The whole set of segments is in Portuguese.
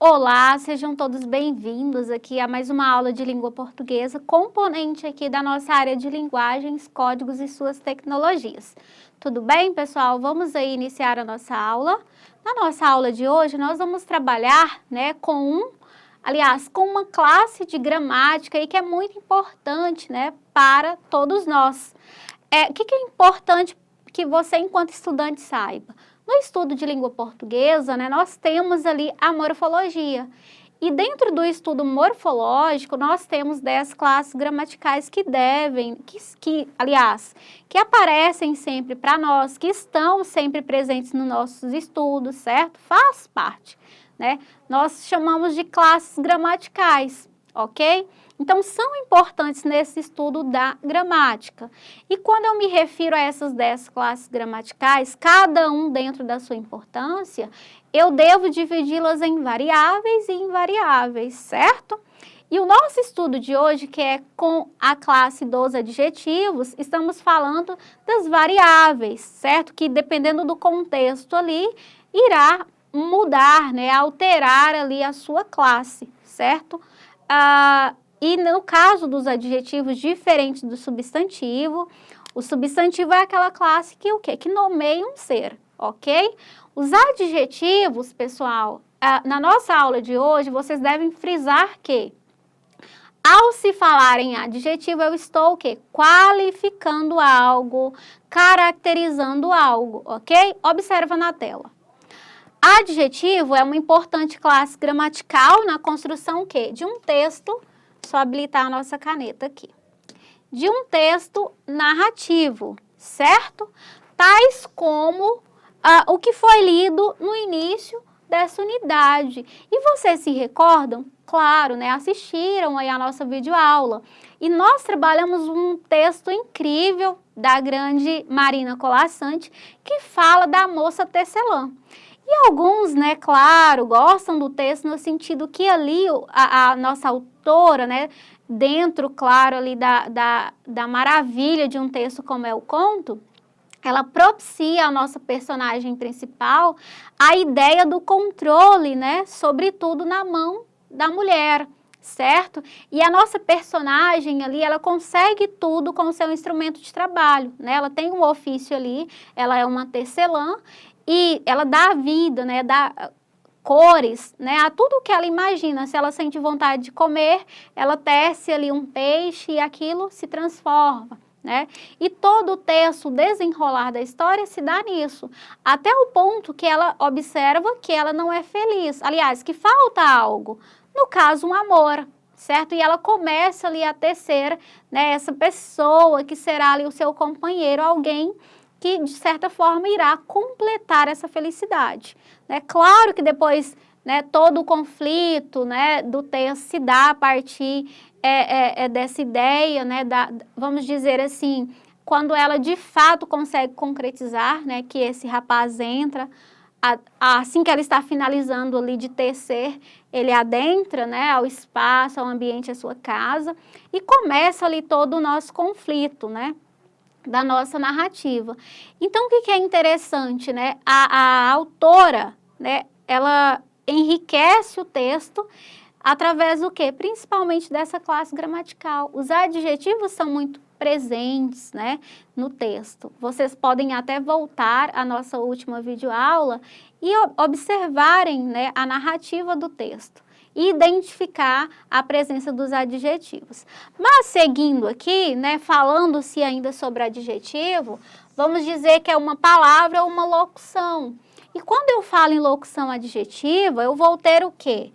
Olá, sejam todos bem-vindos aqui a mais uma aula de língua portuguesa, componente aqui da nossa área de linguagens, códigos e suas tecnologias. Tudo bem, pessoal? Vamos aí iniciar a nossa aula. Na nossa aula de hoje, nós vamos trabalhar, com uma classe de gramática aí que é muito importante, para todos nós. O que é importante que você, enquanto estudante, saiba? No estudo de língua portuguesa, nós temos ali a morfologia. E dentro do estudo morfológico, nós temos 10 classes gramaticais que aparecem sempre para nós, que estão sempre presentes nos nossos estudos, certo? Faz parte, Nós chamamos de classes gramaticais, ok? Então, são importantes nesse estudo da gramática. E quando eu me refiro a essas 10 classes gramaticais, cada um dentro da sua importância, eu devo dividi-las em variáveis e invariáveis, certo? E o nosso estudo de hoje, que é com a classe dos adjetivos, estamos falando das variáveis, certo? Que dependendo do contexto ali, irá mudar, alterar ali a sua classe, certo? E no caso dos adjetivos, diferentes do substantivo, o substantivo é aquela classe que que nomeia um ser, ok? Os adjetivos, pessoal, na nossa aula de hoje, vocês devem frisar que, ao se falar em adjetivo, eu estou qualificando algo, caracterizando algo, ok? Observa na tela. Adjetivo é uma importante classe gramatical na construção de um texto. Só habilitar a nossa caneta aqui. De um texto narrativo, certo? Tais como o que foi lido no início dessa unidade. E vocês se recordam? Claro, assistiram aí a nossa videoaula. E nós trabalhamos um texto incrível da grande Marina Colasanti, que fala da moça tecelã. E alguns, claro, gostam do texto no sentido que ali a nossa autora, dentro, claro, ali da maravilha de um texto como é o conto, ela propicia à nossa personagem principal a ideia do controle, sobretudo na mão da mulher, certo? E a nossa personagem ali, ela consegue tudo com o seu instrumento de trabalho, Ela tem um ofício ali, ela é uma tecelã, e ela dá vida, dá cores, a tudo que ela imagina. Se ela sente vontade de comer, ela tece ali um peixe e aquilo se transforma, E todo o texto, o desenrolar da história se dá nisso, até o ponto que ela observa que ela não é feliz, aliás, que falta algo, no caso um amor, certo? E ela começa ali a tecer, essa pessoa que será ali o seu companheiro, alguém que, de certa forma, irá completar essa felicidade. Claro que depois, todo o conflito, do texto se dá a partir dessa ideia, vamos dizer assim, quando ela de fato consegue concretizar, que esse rapaz entra, assim que ela está finalizando ali de tecer, ele adentra, ao espaço, ao ambiente, à sua casa, e começa ali todo o nosso conflito, da nossa narrativa. Então, o que é interessante, A autora, ela enriquece o texto através do quê? Principalmente dessa classe gramatical. Os adjetivos são muito presentes, no texto. Vocês podem até voltar à nossa última videoaula e observarem, a narrativa do texto e identificar a presença dos adjetivos. Mas seguindo aqui, falando-se ainda sobre adjetivo, vamos dizer que é uma palavra ou uma locução. E quando eu falo em locução adjetiva, eu vou ter o quê?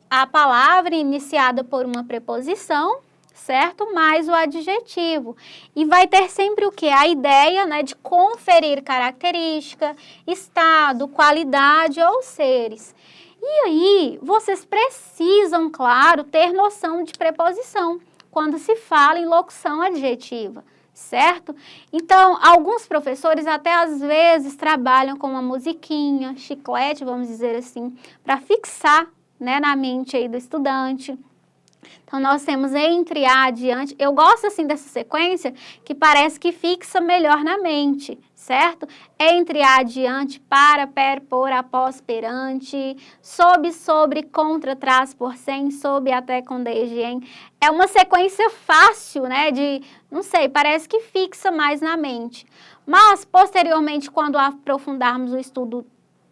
A palavra iniciada por uma preposição, certo? Mais o adjetivo. E vai ter sempre o quê? A ideia, de conferir característica, estado, qualidade ou seres. E aí, vocês precisam, claro, ter noção de preposição quando se fala em locução adjetiva, certo? Então, alguns professores até às vezes trabalham com uma musiquinha, chiclete, vamos dizer assim, para fixar, na mente aí do estudante. Então, nós temos entre a, adiante. Eu gosto, assim, dessa sequência que parece que fixa melhor na mente, certo? Entre, adiante, para, per, por, após, perante, sob, sobre, contra, trás, por, sem, sob, até, com, desde, em. É uma sequência fácil, né, não sei, parece que fixa mais na mente. Mas, posteriormente, quando aprofundarmos o estudo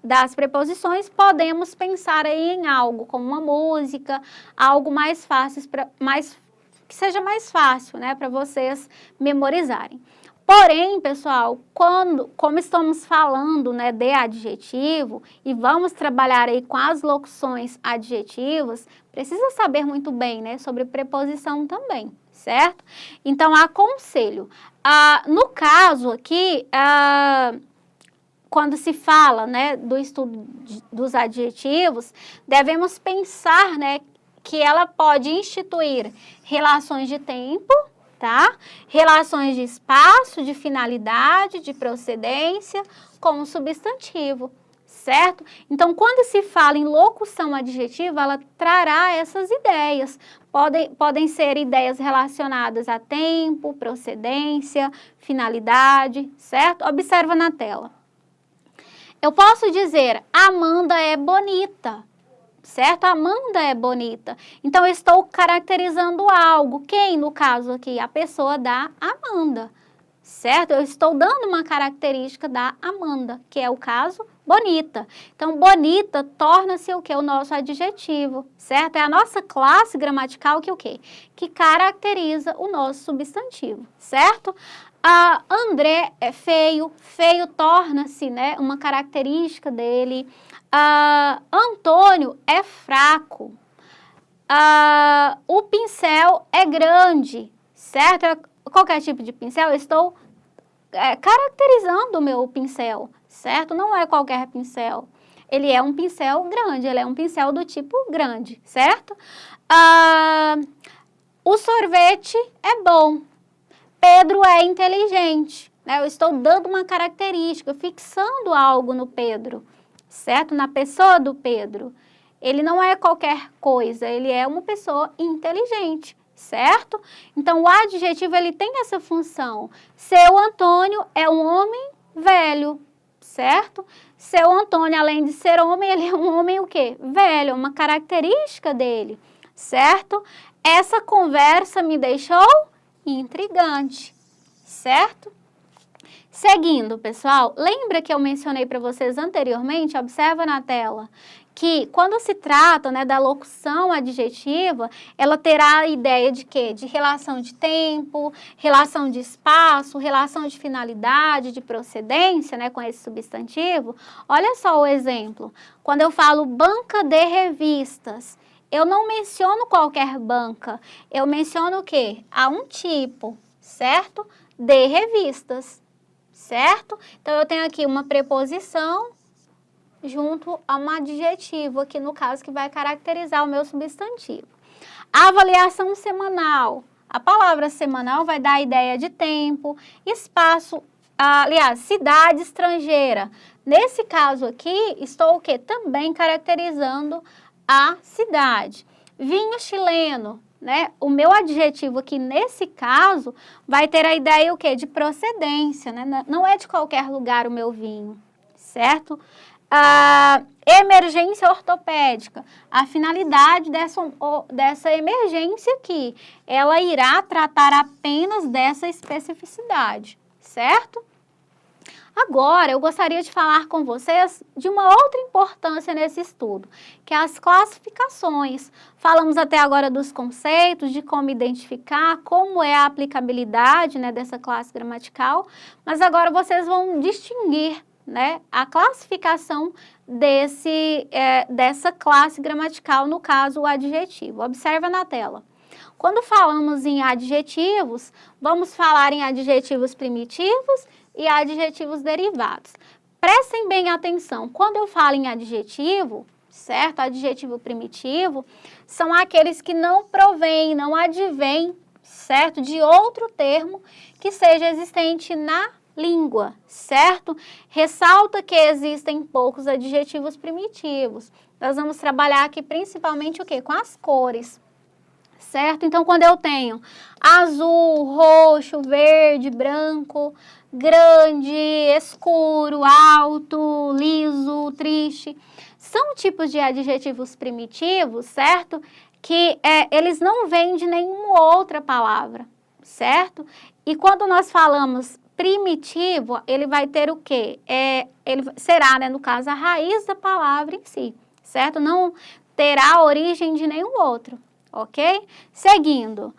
das preposições, podemos pensar aí em algo, como uma música, algo mais fácil, que seja mais fácil, né, para vocês memorizarem. Porém, pessoal, como estamos falando, né, de adjetivo e vamos trabalhar aí com as locuções adjetivas, precisa saber muito bem, né, sobre preposição também, certo? Então, aconselho. No caso aqui, quando se fala, né, do estudo dos adjetivos, devemos pensar, né, que ela pode instituir relações de tempo, tá? Relações de espaço, de finalidade, de procedência, com o substantivo, certo? Então, quando se fala em locução adjetiva, ela trará essas ideias. Podem ser ideias relacionadas a tempo, procedência, finalidade, certo? Observa na tela. Eu posso dizer, Amanda é bonita. Certo? Amanda é bonita. Então, eu estou caracterizando algo. Quem, no caso aqui? A pessoa da Amanda. Certo? Eu estou dando uma característica da Amanda, que é o caso bonita. Então, bonita torna-se o quê? O nosso adjetivo, certo? É a nossa classe gramatical que o quê? Que caracteriza o nosso substantivo, certo? André é feio. Feio torna-se, né, uma característica dele. Antônio é fraco. O pincel é grande, certo? Qualquer tipo de pincel, eu estou caracterizando o meu pincel, certo? Não é qualquer pincel. Ele é um pincel grande, ele é um pincel do tipo grande, certo? O sorvete é bom. Pedro é inteligente, né? Eu estou dando uma característica, fixando algo no Pedro, certo? Na pessoa do Pedro. Ele não é qualquer coisa, ele é uma pessoa inteligente, certo? Então, o adjetivo, ele tem essa função. Seu Antônio é um homem velho, certo? Seu Antônio, além de ser homem, ele é um homem o quê? Velho, uma característica dele, certo? Essa conversa me deixou intrigante, certo? Seguindo, pessoal, lembra que eu mencionei para vocês anteriormente, observa na tela, que quando se trata, né, da locução adjetiva, ela terá a ideia de quê? De relação de tempo, relação de espaço, relação de finalidade, de procedência, né, com esse substantivo. Olha só o exemplo. Quando eu falo banca de revistas, eu não menciono qualquer banca, eu menciono o quê? A um tipo, certo? De revistas, certo? Então, eu tenho aqui uma preposição junto a um adjetivo, aqui no caso, que vai caracterizar o meu substantivo. A avaliação semanal. A palavra semanal vai dar a ideia de tempo, espaço, aliás, cidade estrangeira. Nesse caso aqui, estou o quê? Também caracterizando a cidade. Vinho chileno, né? O meu adjetivo aqui, nesse caso, vai ter a ideia o quê? De procedência, né? Não é de qualquer lugar o meu vinho, certo? Emergência ortopédica. A finalidade dessa emergência aqui, ela irá tratar apenas dessa especificidade, certo? Agora, eu gostaria de falar com vocês de uma outra importância nesse estudo, que é as classificações. Falamos até agora dos conceitos, de como identificar, como é a aplicabilidade, né, dessa classe gramatical, mas agora vocês vão distinguir, né, a classificação dessa classe gramatical, no caso, o adjetivo. Observa na tela. Quando falamos em adjetivos, vamos falar em adjetivos primitivos e adjetivos derivados. Prestem bem atenção, quando eu falo em adjetivo, certo? Adjetivo primitivo, são aqueles que não provêm, não advêm, certo? De outro termo que seja existente na língua, certo? Ressalta que existem poucos adjetivos primitivos. Nós vamos trabalhar aqui principalmente o quê? Com as cores, certo? Então, quando eu tenho azul, roxo, verde, branco, grande, escuro, alto, liso, triste, são tipos de adjetivos primitivos, certo? Que eles não vêm de nenhuma outra palavra, certo? E quando nós falamos primitivo, ele vai ter o quê? Ele será, né, no caso, a raiz da palavra em si, certo? Não terá origem de nenhum outro, ok? Seguindo,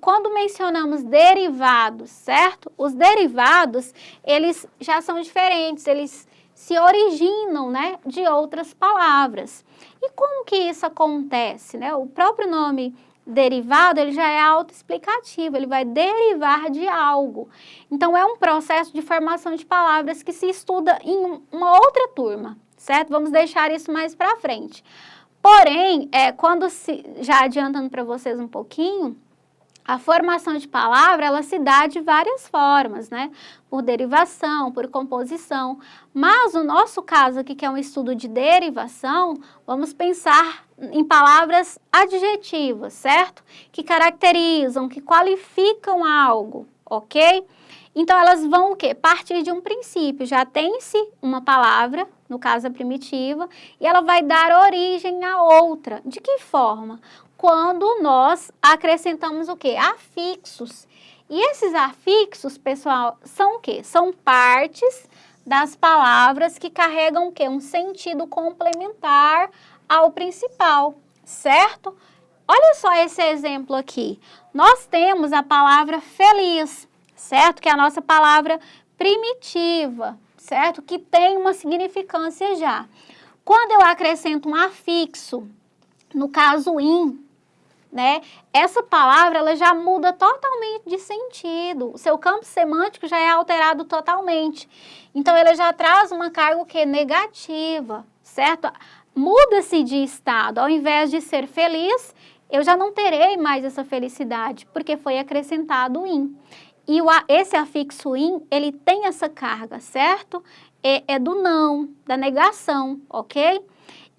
quando mencionamos derivados, certo? Os derivados, eles já são diferentes, eles se originam, né, de outras palavras. E como que isso acontece, né? O próprio nome derivado, ele já é autoexplicativo, ele vai derivar de algo. Então, é um processo de formação de palavras que se estuda em uma outra turma, certo? Vamos deixar isso mais para frente. Porém, já adiantando para vocês um pouquinho, a formação de palavra, ela se dá de várias formas, né? Por derivação, por composição. Mas no nosso caso aqui, que é um estudo de derivação, vamos pensar em palavras adjetivas, certo? Que caracterizam, que qualificam algo, ok? Então, elas vão o quê? Partir de um princípio. Já tem-se uma palavra, no caso a primitiva, e ela vai dar origem a outra. De que forma? Quando nós acrescentamos o quê? Afixos. E esses afixos, pessoal, são o quê? São partes das palavras que carregam o quê? Um sentido complementar ao principal, certo? Olha só esse exemplo aqui. Nós temos a palavra feliz, certo? Que é a nossa palavra primitiva, certo? Que tem uma significância já. Quando eu acrescento um afixo, no caso in, né? Essa palavra ela já muda totalmente de sentido. O seu campo semântico já é alterado totalmente. Então, ela já traz uma carga que é negativa, certo? Muda-se de estado. Ao invés de ser feliz, eu já não terei mais essa felicidade, porque foi acrescentado in. E esse afixo in, ele tem essa carga, certo? É do não, da negação, ok?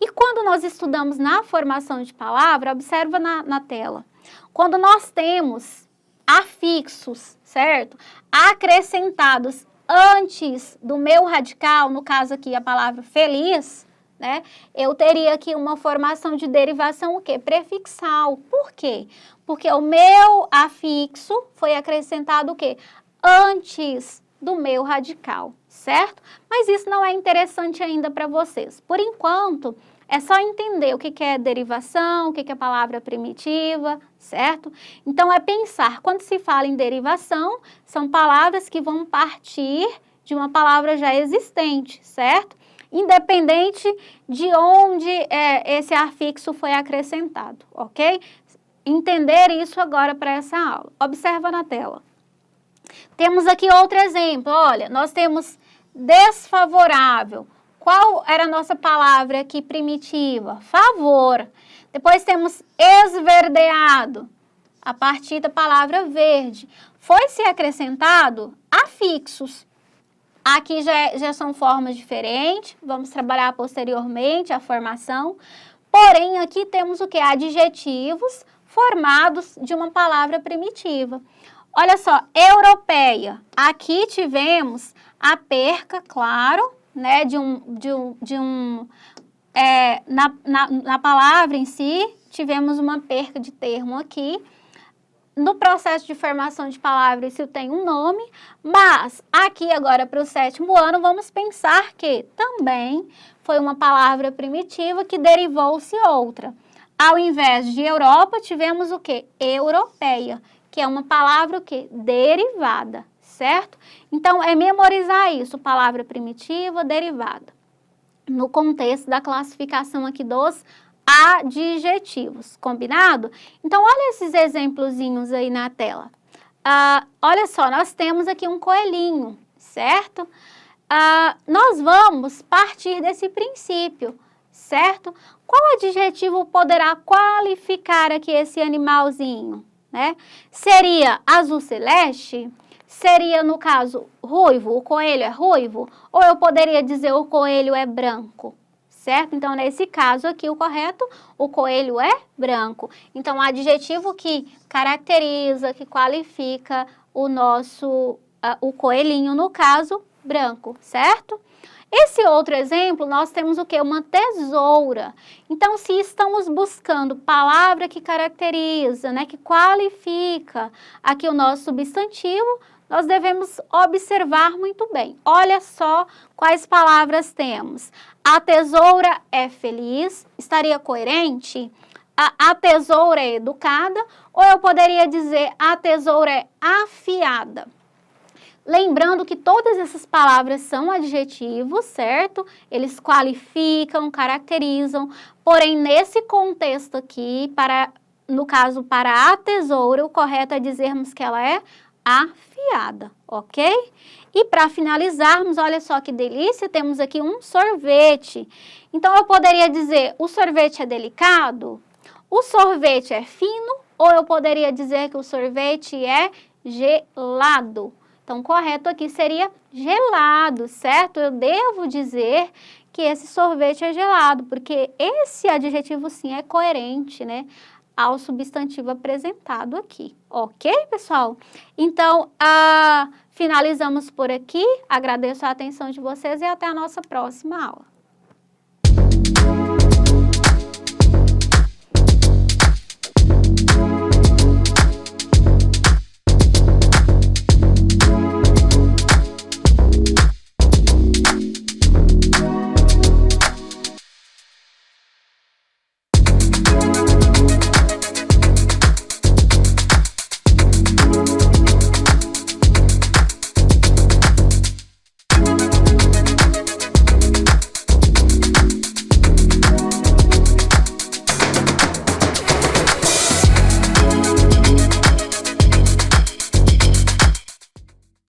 E quando nós estudamos na formação de palavra, observa na tela. Quando nós temos afixos, certo? Acrescentados antes do meu radical, no caso aqui a palavra feliz, né? Eu teria aqui uma formação de derivação o quê? Prefixal. Por quê? Porque o meu afixo foi acrescentado o quê? Antes do meu radical, certo? Mas isso não é interessante ainda para vocês. Por enquanto, é só entender o que é derivação, o que é palavra primitiva, certo? Então, é pensar, quando se fala em derivação, são palavras que vão partir de uma palavra já existente, certo? Independente de onde esse afixo foi acrescentado, ok? Entender isso agora para essa aula. Observa na tela. Temos aqui outro exemplo, olha, nós temos desfavorável. Qual era a nossa palavra aqui primitiva? Favor. Depois temos esverdeado, a partir da palavra verde. Foi-se acrescentado afixos. Aqui já são formas diferentes, vamos trabalhar posteriormente a formação. Porém, aqui temos o que? Adjetivos formados de uma palavra primitiva. Olha só, europeia. Aqui tivemos a perca, claro, né, na palavra em si, tivemos uma perca de termo aqui. No processo de formação de palavras, isso tem um nome, mas aqui agora para o 7º ano, vamos pensar que também foi uma palavra primitiva que derivou-se outra. Ao invés de Europa, tivemos o quê? Europeia, que é uma palavra o quê? Derivada, certo? Então, é memorizar isso, palavra primitiva, derivada, no contexto da classificação aqui dos adjetivos, combinado? Então, olha esses exemplozinhos aí na tela. Olha só, nós temos aqui um coelhinho, certo? Nós vamos partir desse princípio, certo? Qual adjetivo poderá qualificar aqui esse animalzinho, né? Seria azul celeste? Seria, no caso, ruivo? O coelho é ruivo? Ou eu poderia dizer o coelho é branco? certo? Então, nesse caso aqui, o correto, o coelho é branco. Então, o adjetivo que caracteriza, que qualifica o coelhinho, no caso, branco, certo? Esse outro exemplo, nós temos o quê? Uma tesoura. Então, se estamos buscando palavra que caracteriza, né, que qualifica aqui o nosso substantivo, nós devemos observar muito bem. Olha só quais palavras temos. A tesoura é feliz, estaria coerente? A tesoura é educada, ou eu poderia dizer a tesoura é afiada? Lembrando que todas essas palavras são adjetivos, certo? Eles qualificam, caracterizam, porém, nesse contexto aqui, no caso, para a tesoura, o correto é dizermos que ela é afiada, ok? E para finalizarmos, olha só que delícia, temos aqui um sorvete. Então, eu poderia dizer, o sorvete é delicado? O sorvete é fino? Ou eu poderia dizer que o sorvete é gelado? Então, o correto aqui seria gelado, certo? Eu devo dizer que esse sorvete é gelado, porque esse adjetivo, sim, é coerente, né, ao substantivo apresentado aqui. Ok, pessoal? Então, finalizamos por aqui. Agradeço a atenção de vocês e até a nossa próxima aula.